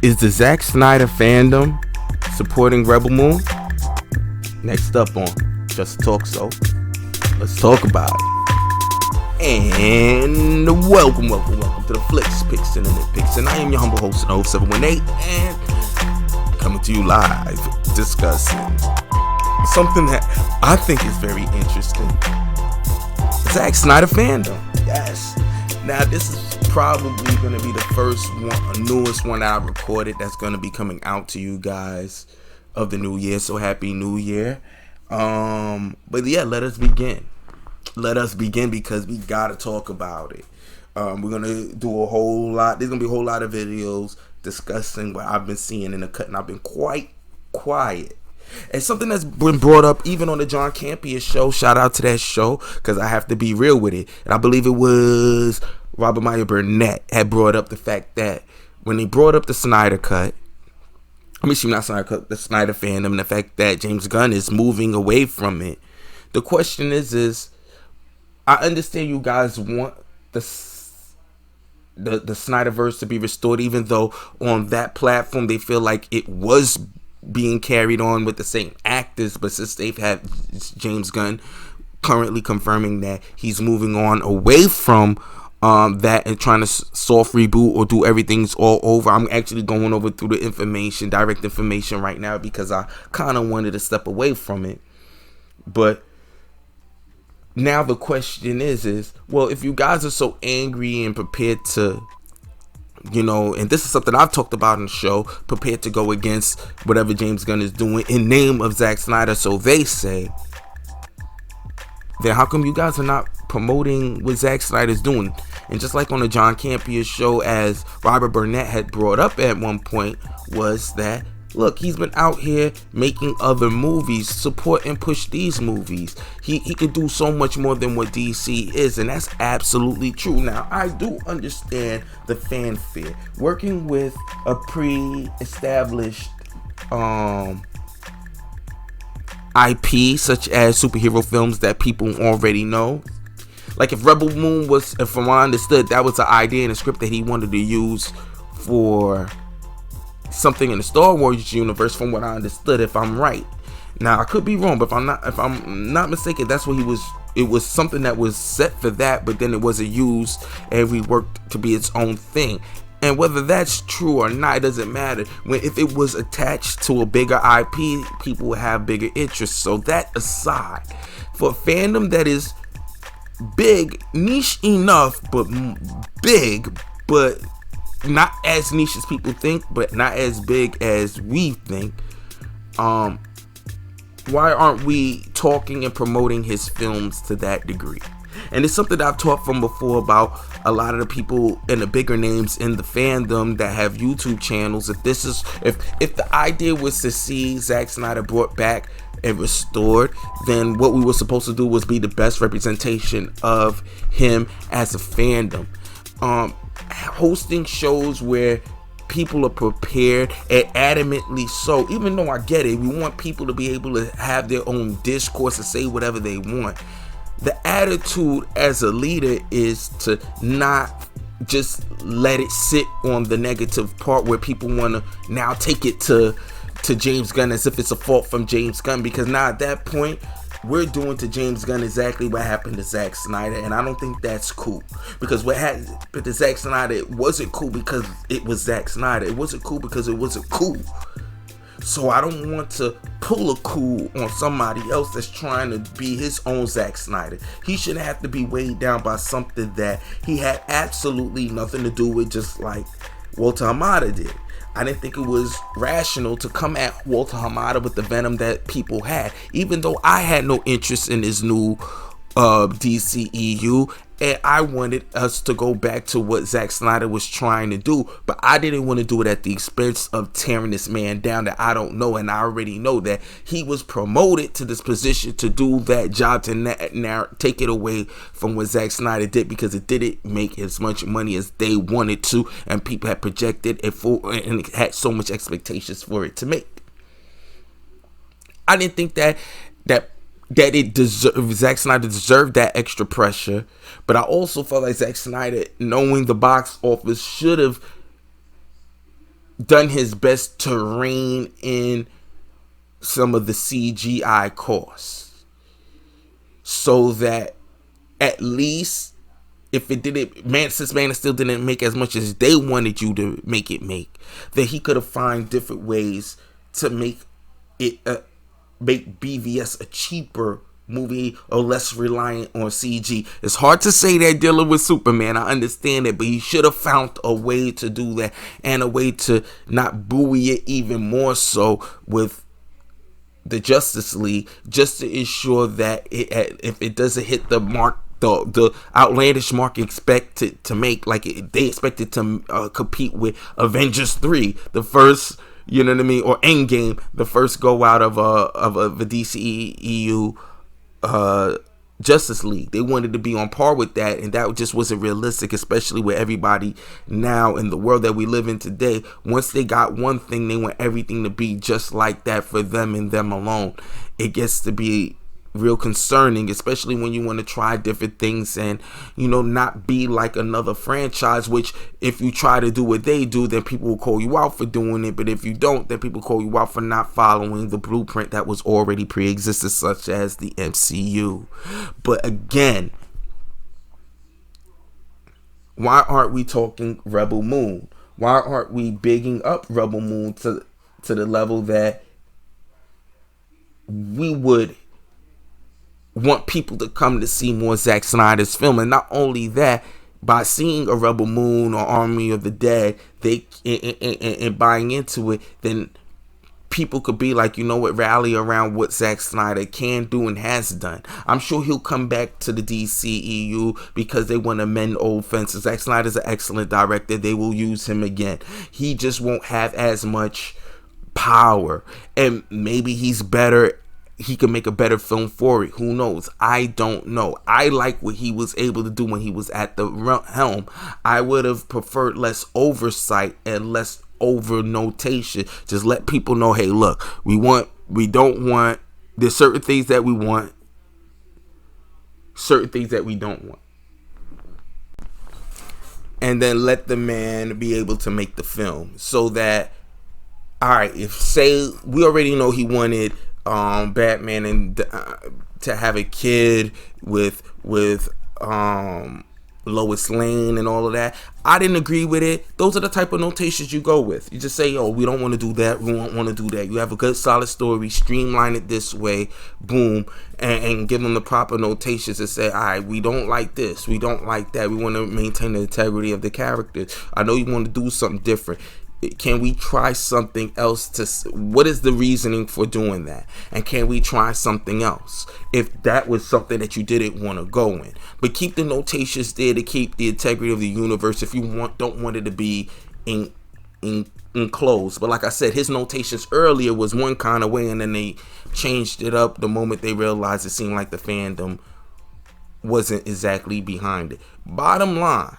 Is the Zack Snyder fandom supporting Rebel Moon? Next up on Just Talk So. Let's talk about it. And welcome to the Flicks, Picks, and the Nitpicks. And I am your humble host, 0718, and coming to you live, discussing something that I think is very interesting. Zack Snyder fandom. Yes. Now, this is probably going to be the first one, newest one I recorded that's going to be coming out to you guys of the new year. So happy new year. But yeah, let us begin. Because we got to talk about it. We're going to do a whole lot. There's going to be a whole lot of videos discussing what I've been seeing in the cut, and I've been quite quiet. And something that's been brought up even on the John Campion show. Shout out to that show, because I have to be real with it. And I believe it was Robert Meyer Burnett had brought up the fact that when they brought up the Snyder cut, the Snyder fandom, and the fact that James Gunn is moving away from it. The question is I understand you guys want the Snyderverse to be restored, even though on that platform they feel like it was being carried on with the same actors, but since they've had James Gunn currently confirming that he's moving on away from that and trying to soft reboot or do everything's all over. I'm actually going over through the information, direct information right now, because I kind of wanted to step away from it. But now the question is, well, if you guys are so angry and prepared to, and this is something I've talked about on the show, prepared to go against whatever James Gunn is doing in name of Zack Snyder, so they say, then how come you guys are not promoting what Zack Snyder's doing? And just like on the John Campion show, as Robert Burnett had brought up at one point, was that, look, he's been out here making other movies, support and push these movies. He could do so much more than what DC is, and that's absolutely true. Now, I do understand the fanfare. Working with a pre-established IP, such as superhero films that people already know. Like if Rebel Moon was, if from what I understood, that was an idea in a script that he wanted to use for something in the Star Wars universe, from what I understood, if I'm right. Now I could be wrong, but if I'm not mistaken, that's what it was something that was set for that, but then it wasn't used and reworked to be its own thing. And whether that's true or not, it doesn't matter. If it was attached to a bigger IP, people would have bigger interests. So that aside, for a fandom that is big, niche enough, but big, but not as niche as people think, but not as big as we think, why aren't we talking and promoting his films to that degree? And it's something that I've talked from before about a lot of the people and the bigger names in the fandom that have YouTube channels. If the idea was to see Zack Snyder brought back and restored, then what we were supposed to do was be the best representation of him as a fandom. Hosting shows where people are prepared, and adamantly so, even though I get it, we want people to be able to have their own discourse and say whatever they want. The attitude as a leader is to not just let it sit on the negative part where people want to now take it to James Gunn as if it's a fault from James Gunn, because now at that point we're doing to James Gunn exactly what happened to Zack Snyder, and I don't think that's cool. Because what happened to Zack Snyder, it wasn't cool because it was Zack Snyder. It wasn't cool because it wasn't cool. So I don't want to pull a coup on somebody else that's trying to be his own Zack Snyder. He shouldn't have to be weighed down by something that he had absolutely nothing to do with, just like Walter Hamada did. I didn't think it was rational to come at Walter Hamada with the venom that people had, even though I had no interest in his new DCEU, and I wanted us to go back to what Zack Snyder was trying to do, but I didn't want to do it at the expense of tearing this man down that I don't know, and I already know that he was promoted to this position to do that job, to now take it away from what Zack Snyder did, because it didn't make as much money as they wanted to, and people had projected it for, and had so much expectations for it to make. I didn't think that Zack Snyder deserved that extra pressure, but I also felt like Zack Snyder, knowing the box office, should have done his best to rein in some of the CGI costs, so that at least if it didn't, since Man of Steel didn't make as much as they wanted you to make it make, that he could have found different ways to make it make BVS a cheaper movie or less reliant on CG. It's hard to say that dealing with Superman, I understand it, but he should have found a way to do that, and a way to not buoy it even more so with the Justice League, just to ensure that if it doesn't hit the mark, the outlandish mark expected to make, like they expected to compete with Avengers 3, the first, you know what I mean, or Endgame, the first go out of a DCEU Justice League. They wanted to be on par with that, and that just wasn't realistic, especially with everybody now in the world that we live in today. Once they got one thing, they want everything to be just like that for them and them alone. It gets to be real concerning, especially when you want to try different things and, you know, not be like another franchise, which if you try to do what they do, then people will call you out for doing it. But if you don't, then people call you out for not following the blueprint that was already pre-existed, such as the MCU. But again, why aren't we talking Rebel Moon? Why aren't we bigging up Rebel Moon to the level that we would want people to come to see more Zack Snyder's film? And not only that, by seeing a Rebel Moon or Army of the Dead, they and buying into it, then people could be like, you know what, rally around what Zack Snyder can do and has done. I'm sure he'll come back to the DCEU because they want to mend old fences. Zack Snyder's an excellent director. They will use him again. He just won't have as much power, and maybe he's better. He can make a better film for it. Who knows? I don't know. I like what he was able to do when he was at the helm. I would have preferred less oversight and less over notation. Just let people know, hey, look, we don't want, there's certain things that we want, certain things that we don't want. And then let the man be able to make the film, so that, all right, if say we already know he wanted Batman and to have a kid with Lois Lane and all of that. I didn't agree with it. Those are the type of notations you go with. You just say, oh, we don't want to do that, we don't want to do that. You have a good solid story, streamline it this way, boom, and give them the proper notations and say, all right, we don't like this, we don't like that, we want to maintain the integrity of the characters. I know you want to do something different. Can we try something else? What is the reasoning for doing that? And can we try something else if that was something that you didn't want to go in? But keep the notations there to keep the integrity of the universe if you don't want it to be enclosed. But like I said, his notations earlier was one kind of way, and then they changed it up the moment they realized it seemed like the fandom wasn't exactly behind it. Bottom line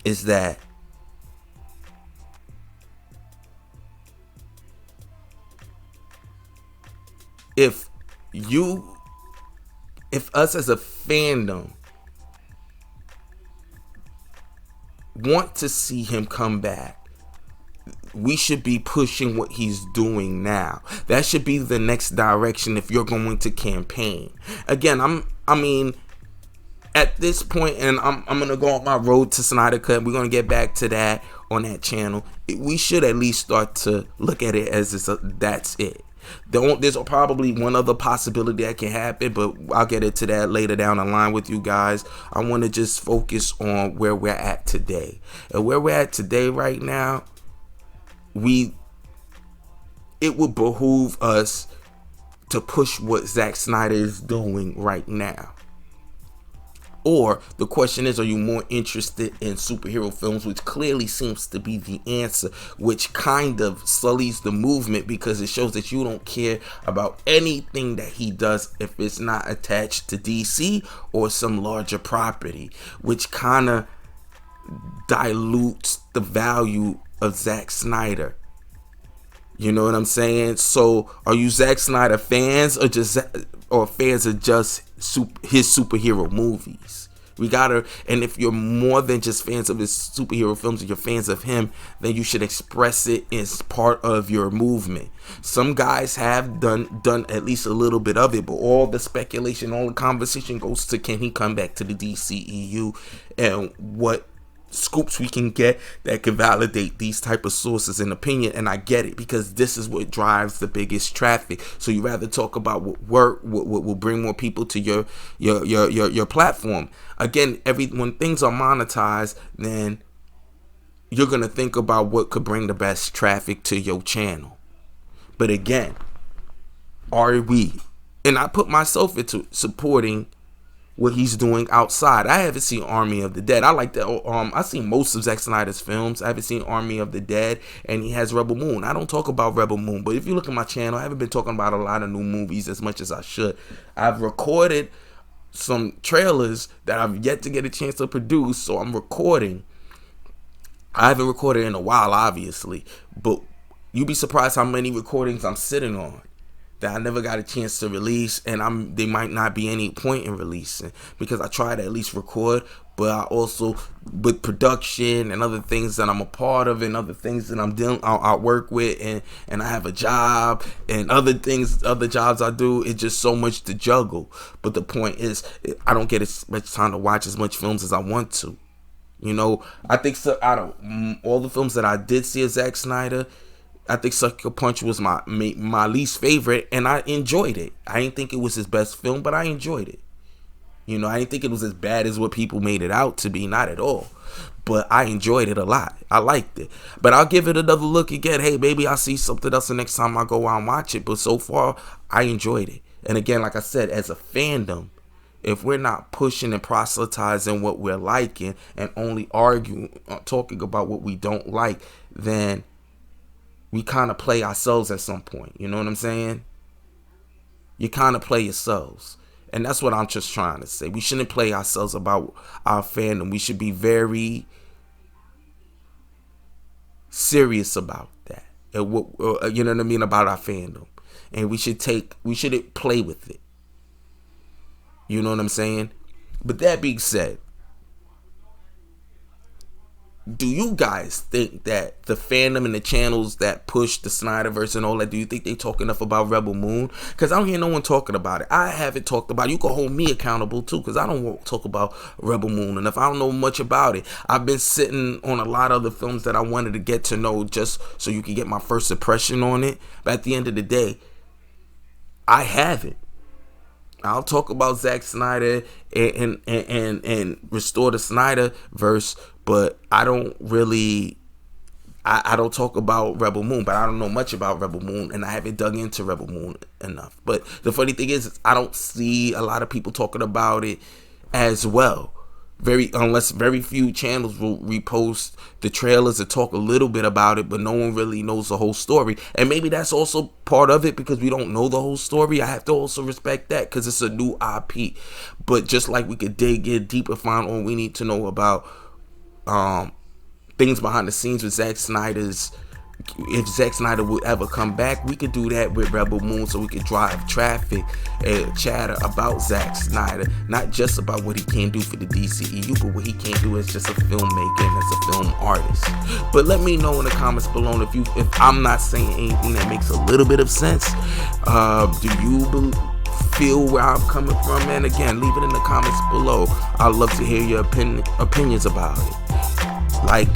is that if us as a fandom want to see him come back, we should be pushing what he's doing now. That should be the next direction if you're going to campaign. Again, at this point, and I'm gonna go on my road to Snyder Cut. We're gonna get back to that on that channel. We should at least start to look at it as that's it. There's probably one other possibility that can happen, but I'll get into that later down the line with you guys. I want to just focus on where we're at today, and where we're at today right now. It would behoove us to push what Zack Snyder is doing right now. Or the question is, are you more interested in superhero films, which clearly seems to be the answer, which kind of sullies the movement because it shows that you don't care about anything that he does if it's not attached to DC or some larger property, which kind of dilutes the value of Zack Snyder. You know what I'm saying? So are you Zack Snyder fans or fans of just his superhero movies? We gotta, and if you're more than just fans of his superhero films, or you're fans of him, then you should express it as part of your movement. Some guys have done at least a little bit of it, but all the speculation, all the conversation goes to, can he come back to the DCEU, and what scoops we can get that can validate these type of sources and opinion. And I get it, because this is what drives the biggest traffic. So you rather talk about what will bring more people to your platform. Again, when things are monetized, then you're gonna think about what could bring the best traffic to your channel. But again, are we, and I put myself into supporting what he's doing outside. I haven't seen Army of the Dead. I like that. I've seen most of Zack Snyder's films. I haven't seen Army of the Dead, and he has Rebel Moon. I don't talk about Rebel Moon, but if you look at my channel, I haven't been talking about a lot of new movies as much as I should. I've recorded some trailers that I've yet to get a chance to produce, so I'm recording. I haven't recorded in a while, obviously, but you'd be surprised how many recordings I'm sitting on that I never got a chance to release, and there might not be any point in releasing, because I try to at least record, but I also, with production and other things that I'm a part of, and other things that I work with, and I have a job, and other jobs I do, it's just so much to juggle. But the point is, I don't get as much time to watch as much films as I want to. You know, I think so. Out of all the films that I did see of Zack Snyder, I think Sucker Punch was my least favorite, and I enjoyed it. I didn't think it was his best film, but I enjoyed it. You know, I didn't think it was as bad as what people made it out to be, not at all. But I enjoyed it a lot. I liked it. But I'll give it another look again. Hey, maybe I'll see something else the next time I go out and watch it. But so far, I enjoyed it. And again, like I said, as a fandom, if we're not pushing and proselytizing what we're liking and only talking about what we don't like, then we kind of play ourselves at some point. You know what I'm saying? You kind of play yourselves. And that's what I'm just trying to say. We shouldn't play ourselves about our fandom. We should be very serious about that. And what, you know what I mean, about our fandom. And we shouldn't play with it. You know what I'm saying? But that being said, do you guys think that the fandom and the channels that push the Snyderverse and all that, do you think they talk enough about Rebel Moon? Because I don't hear no one talking about it. I haven't talked about it. You can hold me accountable too, because I don't talk about Rebel Moon enough. I don't know much about it. I've been sitting on a lot of the films that I wanted to get to know, just so you can get my first impression on it. But at the end of the day, I haven't. I'll talk about Zack Snyder and restore the Snyderverse, but I don't really, I don't talk about Rebel Moon, but I don't know much about Rebel Moon, and I haven't dug into Rebel Moon enough. But the funny thing is I don't see a lot of people talking about it as well. Unless very few channels will repost the trailers and talk a little bit about it, but no one really knows the whole story. And maybe that's also part of it, because we don't know the whole story. I have to also respect that, because it's a new IP. But just like we could dig in deeper, find all we need to know about things behind the scenes with Zack Snyder's, if Zack Snyder would ever come back, we could do that with Rebel Moon, so we could drive traffic and chatter about Zack Snyder, not just about what he can do for the DCEU, but what he can do as just a filmmaker and as a film artist. But let me know in the comments below if I'm not saying anything that makes a little bit of sense. Do you feel where I'm coming from? And again, leave it in the comments below. I'd love to hear your opinions about it.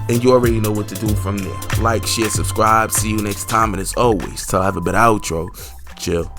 And you already know what to do from there. Like, share, subscribe. See you next time. And as always, till I have a better outro. Chill.